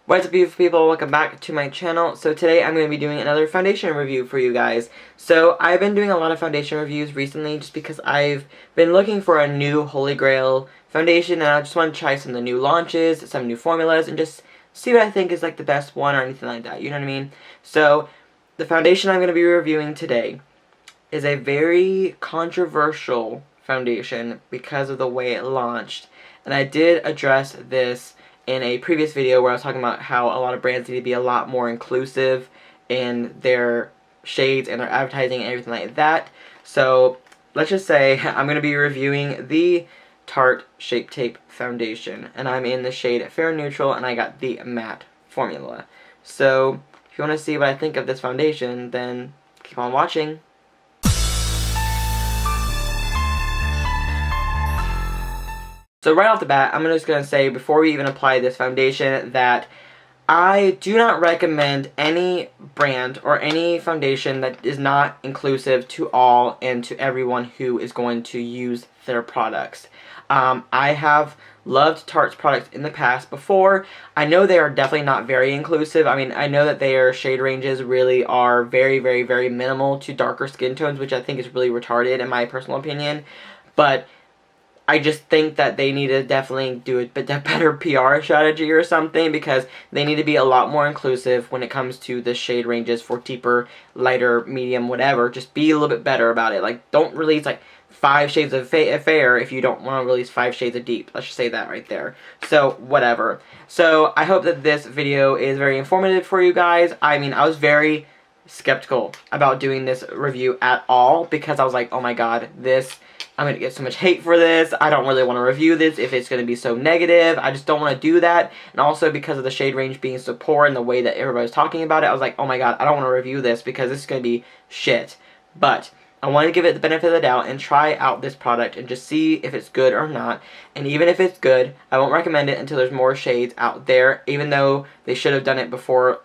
What's up, beautiful people? Welcome back to my channel. So today I'm going to be doing another foundation review for you guys. So I've been doing a lot of foundation reviews recently just because I've been looking for a new holy grail foundation, and I just want to try some of the new launches, some new formulas, and just see what I think is like the best one or anything like that, you know what I mean? So the foundation I'm going to be reviewing today is a very controversial foundation because of the way it launched, and I did address this in a previous video where I was talking about how a lot of brands need to be a lot more inclusive in their shades and their advertising and everything like that. So let's just say I'm going to be reviewing the Tarte Shape Tape Foundation, and I'm in the shade Fair Neutral, and I got the matte formula. So if you want to see what I think of this foundation, then keep on watching. So right off the bat, I'm just going to say, before we even apply this foundation, that I do not recommend any brand or any foundation that is not inclusive to all and to everyone who is going to use their products. I have loved Tarte's products in the past before. I know they are definitely not very inclusive. I mean, I know that their shade ranges really are very, very, very minimal to darker skin tones, which I think is really retarded in my personal opinion. But I just think that they need to definitely do a better PR strategy or something, because they need to be a lot more inclusive when it comes to the shade ranges for deeper, lighter, medium, whatever. Just be a little bit better about it. Like, don't release like 5 shades of fair if you don't want to release 5 shades of deep. Let's just say that right there. So, whatever. So, I hope that this video is very informative for you guys. I mean, I was very skeptical about doing this review at all, because I was like, oh my god, I'm going to get so much hate for this. I don't really want to review this if it's going to be so negative. I just don't want to do that. And also because of the shade range being so poor and the way that everybody's talking about it, I was like, oh my god, I don't want to review this because this is going to be shit. But I want to give it the benefit of the doubt and try out this product and just see if it's good or not. And even if it's good, I won't recommend it until there's more shades out there. Even though they should have done it before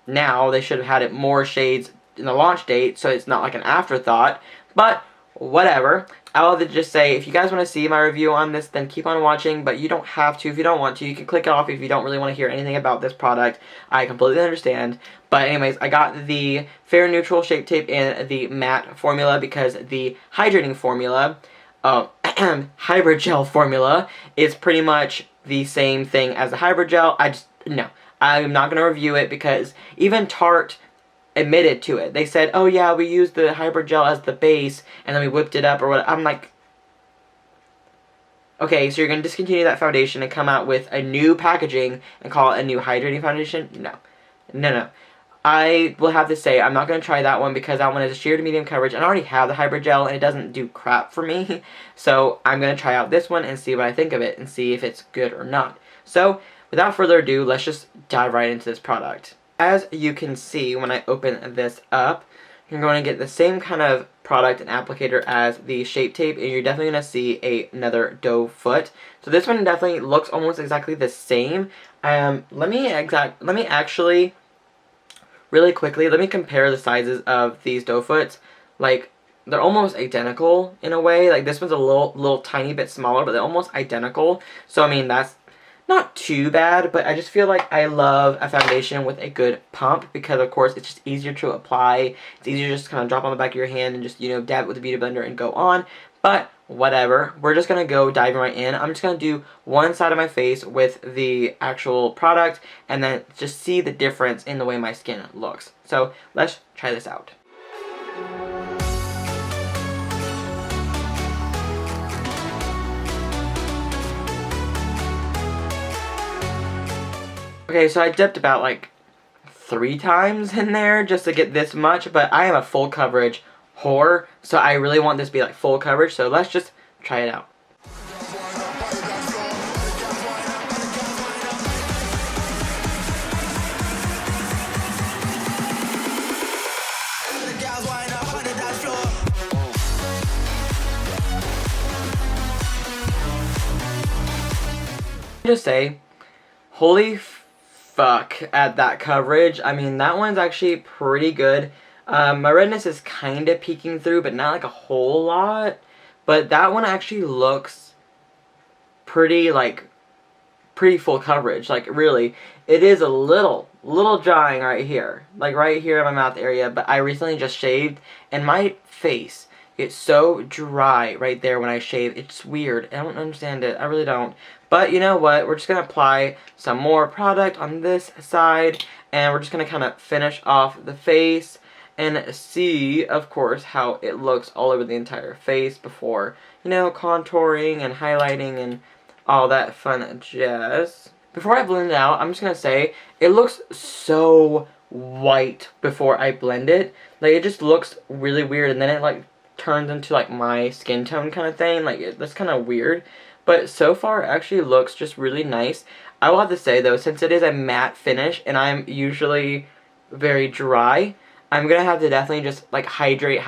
now, they should have had it more shades in the launch date, so it's not like an afterthought. But whatever. I'll just say, if you guys want to see my review on this, then keep on watching, but you don't have to if you don't want to. You can click it off if you don't really want to hear anything about this product. I completely understand. But anyways, I got the Fair Neutral Shape Tape in the matte formula because the hydrating formula, hybrid gel formula, is pretty much the same thing as the hybrid gel. No. I'm not going to review it because even Tarte admitted to it. They said, oh yeah, we used the hybrid gel as the base and then we whipped it up or what. I'm like, okay, so you're going to discontinue that foundation and come out with a new packaging and call it a new hydrating foundation? No. No, no. I will have to say, I'm not going to try that one because that one is a sheer to medium coverage, and I already have the hybrid gel and it doesn't do crap for me. So I'm going to try out this one and see what I think of it and see if it's good or not. So without further ado, let's just dive right into this product. As you can see, when I open this up, you're going to get the same kind of product and applicator as the Shape Tape, and you're definitely going to see another doe foot. So this one definitely looks almost exactly the same. Let me actually, really quickly, let me compare the sizes of these doe foots. Like, they're almost identical in a way. Like, this one's a little tiny bit smaller, but they're almost identical. So, I mean, that's not too bad, but I just feel like I love a foundation with a good pump because, of course, it's just easier to apply. It's easier to just kind of drop on the back of your hand and just, you know, dab it with a beauty blender and go on. But whatever. We're just going to go diving right in. I'm just going to do one side of my face with the actual product and then just see the difference in the way my skin looks. So let's try this out. Okay, so I dipped about like 3 times in there just to get this much, but I am a full coverage whore, so I really want this to be like full coverage, so let's just try it out. Just say, holy fuck at that coverage. I mean, that one's actually pretty good. My redness is kind of peeking through, but not like a whole lot. But that one actually looks pretty, like, pretty full coverage. Like, really, it is a little drying right here. Like, right here in my mouth area, but I recently just shaved, and my face, it's so dry right there when I shave. It's weird. I don't understand it. I really don't. But you know what? We're just going to apply some more product on this side, and we're just going to kind of finish off the face and see, of course, how it looks all over the entire face before, you know, contouring and highlighting and all that fun jazz. Before I blend it out, I'm just going to say, it looks so white before I blend it. Like, it just looks really weird, and then it, like, turns into, like, my skin tone kind of thing. Like, that's kind of weird. But so far, it actually looks just really nice. I will have to say, though, since it is a matte finish, and I'm usually very dry, I'm going to have to definitely just, like, hydrate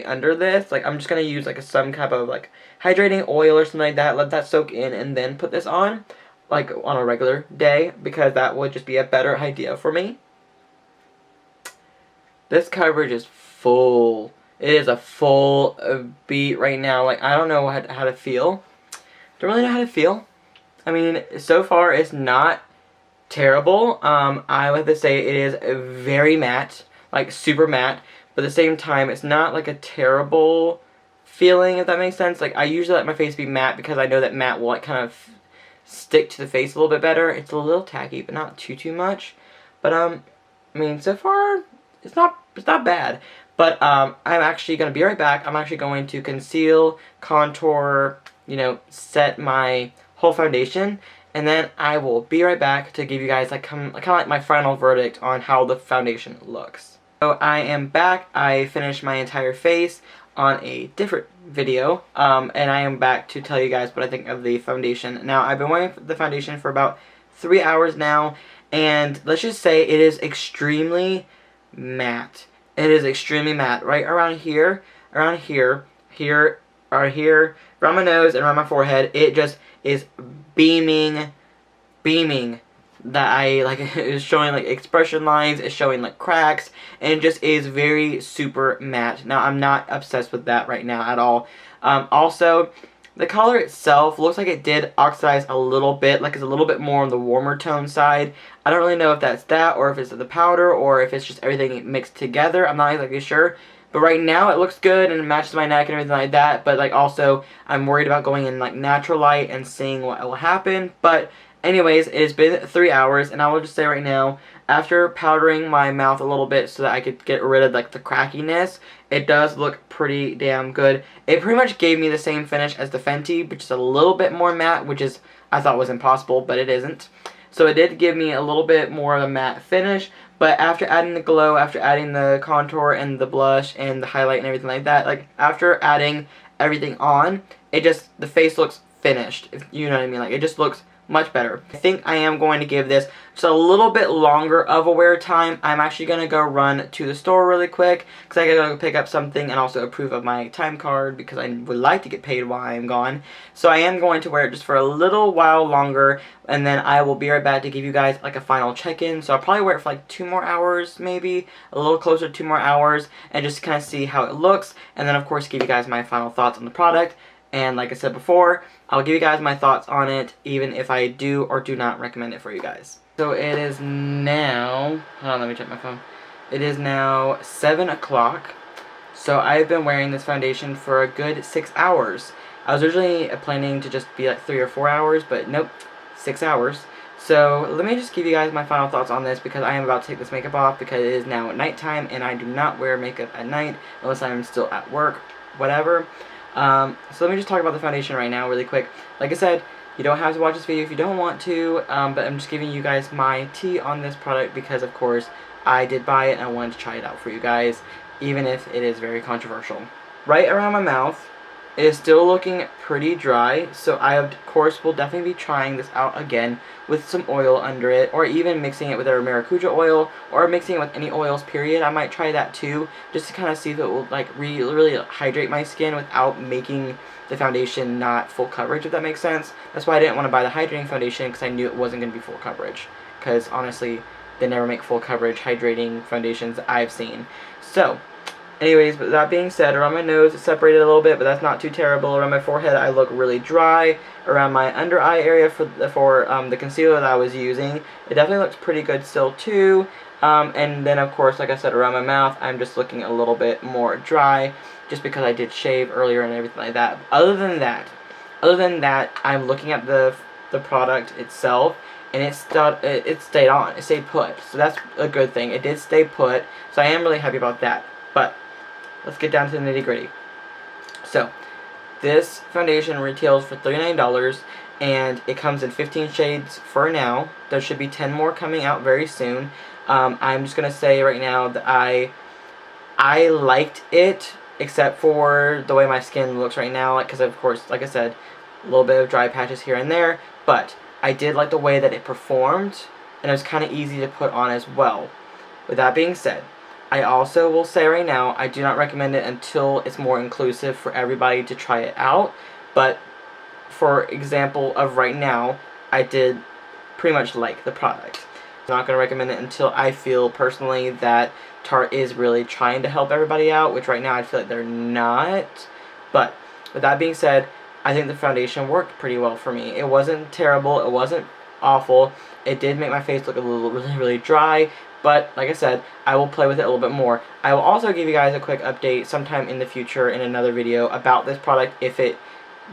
under this. Like, I'm just going to use, like, some type of, like, hydrating oil or something like that. Let that soak in and then put this on, like, on a regular day, because that would just be a better idea for me. This coverage is full. It is a full beat right now. Like, I don't know how to feel. Don't really know how to feel. I mean, so far, it's not terrible. I would have to say it is very matte. Like, super matte, but at the same time, it's not, like, a terrible feeling, if that makes sense. Like, I usually let my face be matte because I know that matte will, like, kind of stick to the face a little bit better. It's a little tacky, but not too much. But, I mean, so far, it's not bad. But, I'm actually going to be right back. I'm actually going to conceal, contour, you know, set my whole foundation, and then I will be right back to give you guys, like, kind of like my final verdict on how the foundation looks. So I am back. I finished my entire face on a different video, and I am back to tell you guys what I think of the foundation. Now, I've been wearing the foundation for about 3 hours now, and let's just say it is extremely matte. It is extremely matte. Right around here, around my nose and around my forehead, it just is beaming that I, like, it's showing, like, expression lines, it's showing, like, cracks, and it just is very super matte. Now, I'm not obsessed with that right now at all. Also, the color itself looks like it did oxidize a little bit, like it's a little bit more on the warmer tone side. I don't really know if that's that, or if it's the powder, or if it's just everything mixed together. I'm not exactly sure. But right now, it looks good, and it matches my neck and everything like that. But, like, also, I'm worried about going in, like, natural light and seeing what will happen. But anyways, it has been 3 hours, and I will just say right now, after powdering my mouth a little bit so that I could get rid of, like, the crackiness, it does look pretty damn good. It pretty much gave me the same finish as the Fenty, but just a little bit more matte, which is, I thought was impossible, but it isn't. So it did give me a little bit more of a matte finish, but after adding the glow, after adding the contour and the blush and the highlight and everything like that, like, after adding everything on, it just, the face looks finished, if you know what I mean. Like, it just looks much better. I think I am going to give this just a little bit longer of a wear time. I'm actually going to go run to the store really quick because I gotta go pick up something and also approve of my time card because I would like to get paid while I'm gone. So I am going to wear it just for a little while longer, and then I will be right back to give you guys, like, a final check-in. So I'll probably wear it for, like, 2 more hours, maybe a little closer to 2 more hours, and just kind of see how it looks, and then of course give you guys my final thoughts on the product. And like I said before, I'll give you guys my thoughts on it, even if I do or do not recommend it for you guys. So it is now, hold on, let me check my phone. It is now 7 o'clock. So I've been wearing this foundation for a good 6 hours. I was originally planning to just be like 3 or 4 hours, but nope, 6 hours. So let me just give you guys my final thoughts on this because I am about to take this makeup off because it is now nighttime and I do not wear makeup at night unless I'm still at work, whatever. So let me just talk about the foundation right now really quick. Like I said, you don't have to watch this video if you don't want to, but I'm just giving you guys my tea on this product because, of course, I did buy it and I wanted to try it out for you guys, even if it is very controversial. Right around my mouth, it is still looking pretty dry, so I, of course, will definitely be trying this out again with some oil under it, or even mixing it with our maracuja oil, or mixing it with any oils, period. I might try that too, just to kind of see if it will, like, really hydrate my skin without making the foundation not full coverage, if that makes sense. That's why I didn't want to buy the hydrating foundation, because I knew it wasn't going to be full coverage, because, honestly, they never make full coverage hydrating foundations that I've seen. So, Anyways, but that being said, around my nose it's separated a little bit, but that's not too terrible. Around my forehead I look really dry. Around my under eye area for the concealer that I was using, it definitely looks pretty good still too. And then of course, like I said, around my mouth I'm just looking a little bit more dry, just because I did shave earlier and everything like that. Other than that, I'm looking at the product itself, and it stayed on. It stayed put. So that's a good thing. It did stay put. So I am really happy about that. But let's get down to the nitty gritty. So this foundation retails for $39, and it comes in 15 shades for now. There should be 10 more coming out very soon. I'm just gonna say right now that I liked it, except for the way my skin looks right now, because of course, like I said, a little bit of dry patches here and there, but I did like the way that it performed, and it was kind of easy to put on as well. With that being said, I also will say right now, I do not recommend it until it's more inclusive for everybody to try it out, but for example of right now, I did pretty much like the product. I'm not going to recommend it until I feel personally that Tarte is really trying to help everybody out, which right now I feel like they're not. But with that being said, I think the foundation worked pretty well for me. It wasn't terrible, it wasn't awful. It did make my face look a little really dry, but like I said, I will play with it a little bit more. I will also give you guys a quick update sometime in the future in another video about this product if it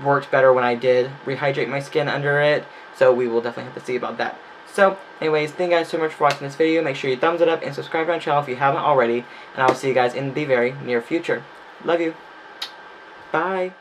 worked better when I did rehydrate my skin under it. So we will definitely have to see about that. So, anyways, thank you guys so much for watching this video. Make sure you thumbs it up and subscribe to my channel if you haven't already. And I will see you guys in the very near future. Love you. Bye.